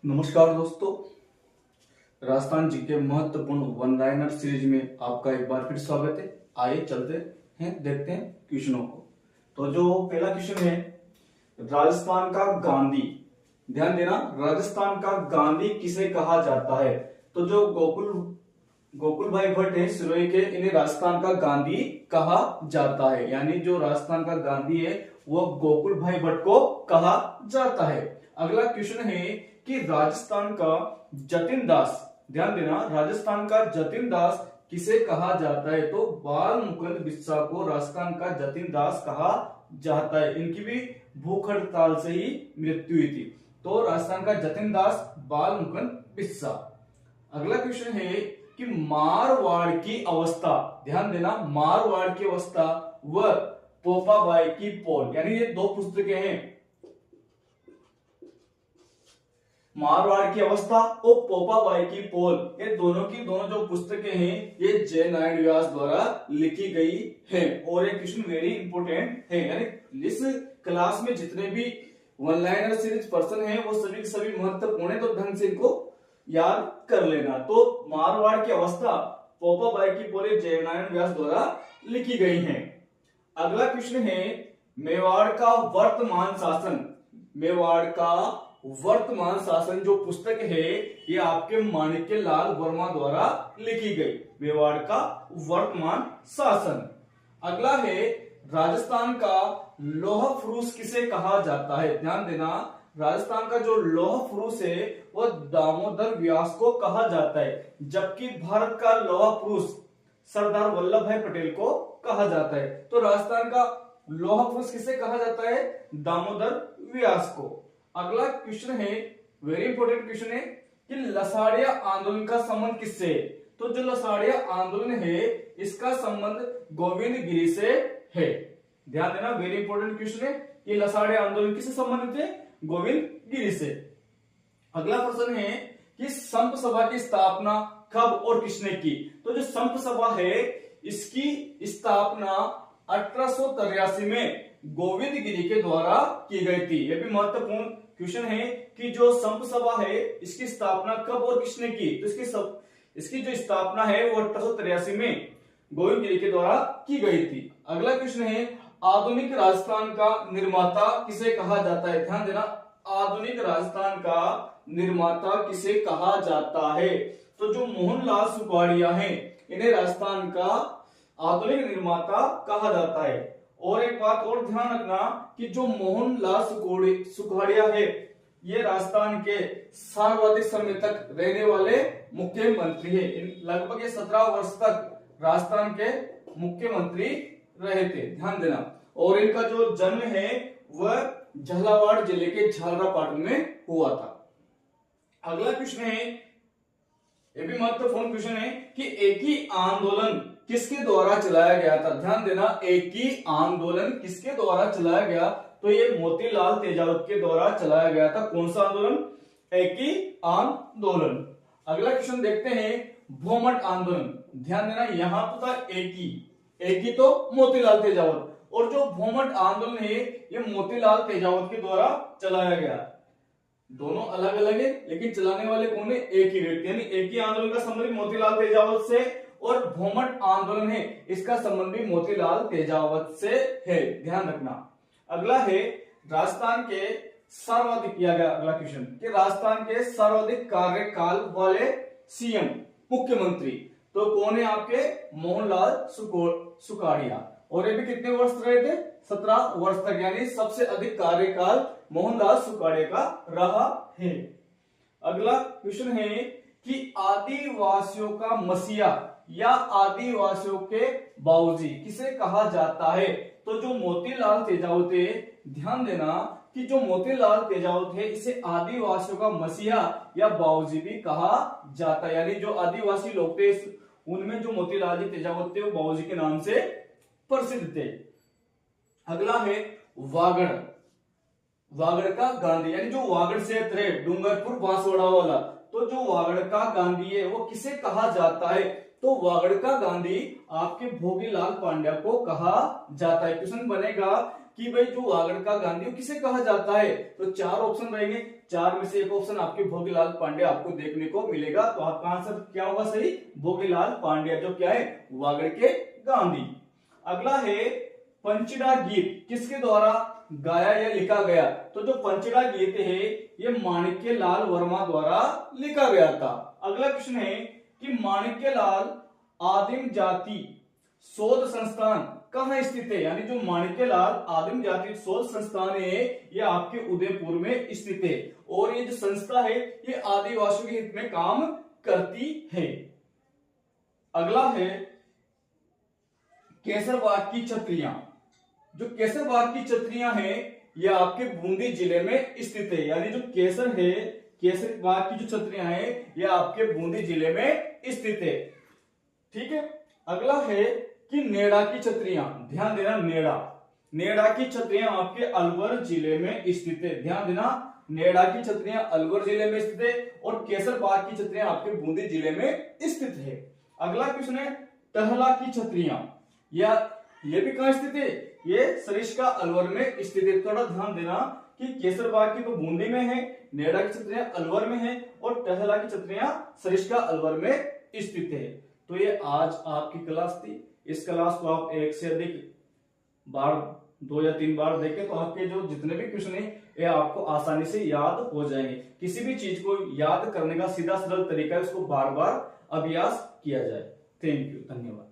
नमस्कार दोस्तों, राजस्थान जी के महत्वपूर्ण वन लाइनर सीरीज में आपका एक बार फिर स्वागत है। आइए चलते हैं, देखते हैं क्वेश्चनों को। तो जो पहला क्वेश्चन है, राजस्थान का गांधी। ध्यान देना, राजस्थान का गांधी किसे कहा जाता है? तो जो गोकुल भाई भट्ट है सिरोही के, इन्हें राजस्थान का गांधी कहा जाता है। यानी जो राजस्थान का गांधी है वो गोकुल भाई भट्ट को कहा जाता है। अगला क्वेश्चन है कि राजस्थान का जतिन दास। ध्यान देना, राजस्थान का जतिन दास किसे कहा जाता है? तो बाल मुकुंद बिस्सा को राजस्थान का जतिन दास कहा जाता है। इनकी भी भूख हड़ताल से ही मृत्यु हुई थी। तो राजस्थान का जतिन दास, बाल मुकुंद बिस्सा। अगला क्वेश्चन है कि मारवाड़ की अवस्था। ध्यान देना, मारवाड़ की अवस्था व पोपाबाई की पोल, यानी ये दो पुस्तकें हैं। मारवाड़ की अवस्था और पोपाबाई की पोल, ये दोनों की दोनों जो पुस्तकें हैं ये जय नारायण व्यास द्वारा लिखी गई है। और ये क्वेश्चन वेरी इंपोर्टेंट है, यानी इस क्लास में जितने भी वन लाइनर सीरीज पर्सन हैं वो सभी सभी महत्वपूर्ण है, तो ढंग से इनको याद कर लेना। तो मारवाड़ की अवस्था, पोपाबाई की पोल जय नारायण व्यास द्वारा लिखी गई है। अगला क्वेश्चन है, मेवाड़ का वर्तमान शासन। मेवाड़ का वर्तमान शासन जो पुस्तक है ये आपके माणिक्यलाल वर्मा द्वारा लिखी गई, मेवाड़ का वर्तमान शासन। अगला है, राजस्थान का लौह फुरुष किसे कहा जाता है? ध्यान देना, राजस्थान का जो लौह फुरुष है वो दामोदर व्यास को कहा जाता है, जबकि भारत का लौह पुरुष सरदार वल्लभ भाई पटेल को कहा जाता है। तो राजस्थान का लौह पुरुष किसे कहा जाता है? दामोदर व्यास को। अगला क्वेश्चन है, वेरी इंपोर्टेंट क्वेश्चन है कि लसाड़िया आंदोलन का संबंध किससे है? तो जो लसाड़िया आंदोलन है इसका संबंध गोविंद गिरी से है। ध्यान देना, वेरी इंपोर्टेंट क्वेश्चन है कि लसाड़िया आंदोलन किससे संबंधित है? गोविंद गिरी से। अगला प्रश्न है कि संप सभा की स्थापना कब और किसने की? तो जो संप सभा है इसकी स्थापना 1883 में गोविंद गिरी के द्वारा की गई थी। यह भी महत्वपूर्ण क्वेश्चन है कि जो संप सभा है इसकी स्थापना कब और किसने की? तो इसकी जो स्थापना है वो 1883 में गोविंद गिरी के द्वारा की गई थी। अगला क्वेश्चन है, आधुनिक राजस्थान का निर्माता किसे कहा जाता है? ध्यान देना, आधुनिक राजस्थान का निर्माता किसे कहा जाता है? तो जो मोहनलाल सुखाड़िया हैं इन्हें राजस्थान का आधुनिक निर्माता कहा जाता है। और एक बात और ध्यान रखना कि जो मोहनलाल सुखाड़िया है ये राजस्थान के सर्वाधिक समय तक रहने वाले मुख्यमंत्री है। लगभग 17 वर्ष तक राजस्थान के मुख्यमंत्री रहे थे, ध्यान देना। और इनका जो जन्म है वह झालावाड़ जिले के झालरापाटन में हुआ था। अगला क्वेश्चन है, यह भी महत्वपूर्ण क्वेश्चन है कि एक ही आंदोलन किसके द्वारा चलाया गया था? ध्यान देना, एक ही आंदोलन किसके द्वारा चलाया गया? तो ये मोतीलाल तेजावत के द्वारा चलाया गया था। कौन सा आंदोलन? एक ही आंदोलन। अगला क्वेश्चन देखते हैं, भूमट आंदोलन। ध्यान देना, यहां तो था एक ही तो मोतीलाल तेजावत, और जो भूमट आंदोलन है ये मोतीलाल तेजावत के द्वारा चलाया गया। दोनों अलग अलग है लेकिन चलाने वाले कौन है? एक ही व्यक्ति। यानी एक ही आंदोलन का संबंध मोतीलाल तेजावत से, और भूमट आंदोलन है इसका संबंध भी मोतीलाल तेजावत से है, ध्यान रखना। अगला है, राजस्थान के सर्वाधिक किया गया अगला क्वेश्चन कि राजस्थान के सर्वाधिक कार्यकाल वाले सीएम मुख्यमंत्री तो कौन है? आपके मोहनलाल सुखाड़िया। और ये भी कितने वर्ष रहे थे? 17 वर्ष तक, यानी सबसे अधिक कार्यकाल मोहनलाल सुखाड़िया का रहा है। अगला क्वेश्चन है कि आदिवासियों का मसीहा या आदिवासियों के बाबूजी किसे कहा जाता है? तो जो मोतीलाल तेजावत है, ध्यान देना कि जो मोतीलाल तेजावत है इसे आदिवासियों का मसीहा या बाबूजी भी कहा जाता है। यानी जो आदिवासी लोग थे उनमें जो मोतीलाल जी तेजावत थे वो बाबूजी के नाम से प्रसिद्ध थे। अगला है, वागड़ का गांधी, यानी जो वागड़ क्षेत्र है डूंगरपुर बांसवाड़ा वाला, तो जो वागड़ का गांधी है वो किसे कहा जाता है? तो वागड़ का गांधी आपके भोगीलाल पांड्या को कहा जाता है। क्वेश्चन बनेगा कि भाई जो वागड़ का गांधी वो किसे कहा जाता है, तो चार ऑप्शन रहेंगे, चार में से एक ऑप्शन आपके भोगीलाल पांड्या आपको देखने को मिलेगा। तो आपका आंसर क्या होगा सही, भोगीलाल पांड्या, जो क्या है वागड़ के गांधी। अगला है पंचड़ा गीत किसके द्वारा गाया या लिखा गया, तो जो पंचड़ा गीत है ये माणिक्यलाल वर्मा द्वारा लिखा गया था। अगला प्रश्न है कि माणिक्यलाल आदिम जाति शोध संस्थान कहाँ स्थित है, यानी जो माणिक्यलाल आदिम जाति शोध संस्थान है ये आपके उदयपुर में स्थित है, और ये जो संस्था है ये आदिवासियों के हित में काम करती है। अगला है केसरबाग की छतरियां, जो केसरबाग की छतरियां हैं ये आपके बूंदी जिले में स्थित है, यानी जो केसर है केसरबाग की जो छतरियां हैं ये आपके बूंदी जिले में स्थित है। ठीक है, अगला है कि नेड़ा की छतरियां, ध्यान देना नेड़ा की छतरियां आपके अलवर जिले में स्थित है, ध्यान देना नेड़ा की छतरियां अलवर जिले में स्थित है और केसरबाग की छतरियां आपके बूंदी जिले में स्थित है। अगला क्वेश्चन है टहला की छतरियां, या ये भी कहां स्थित है, ये सरिस्का अलवर में स्थित है। थोड़ा ध्यान देना कि केसरबाग की तो बूंदी में है, नेड़ा की छतरियां अलवर में है और टहला की छतरियां सरिस्का अलवर में स्थित है। तो ये आज आपकी क्लास थी, इस क्लास को आप एक से अधिक बार 2 या 3 बार देखें तो आपके जो जितने भी क्वेश्चन है ये आपको आसानी से याद हो जाएंगे। किसी भी चीज को याद करने का सीधा सरल तरीका है उसको बार बार अभ्यास किया जाए। थैंक यू, धन्यवाद।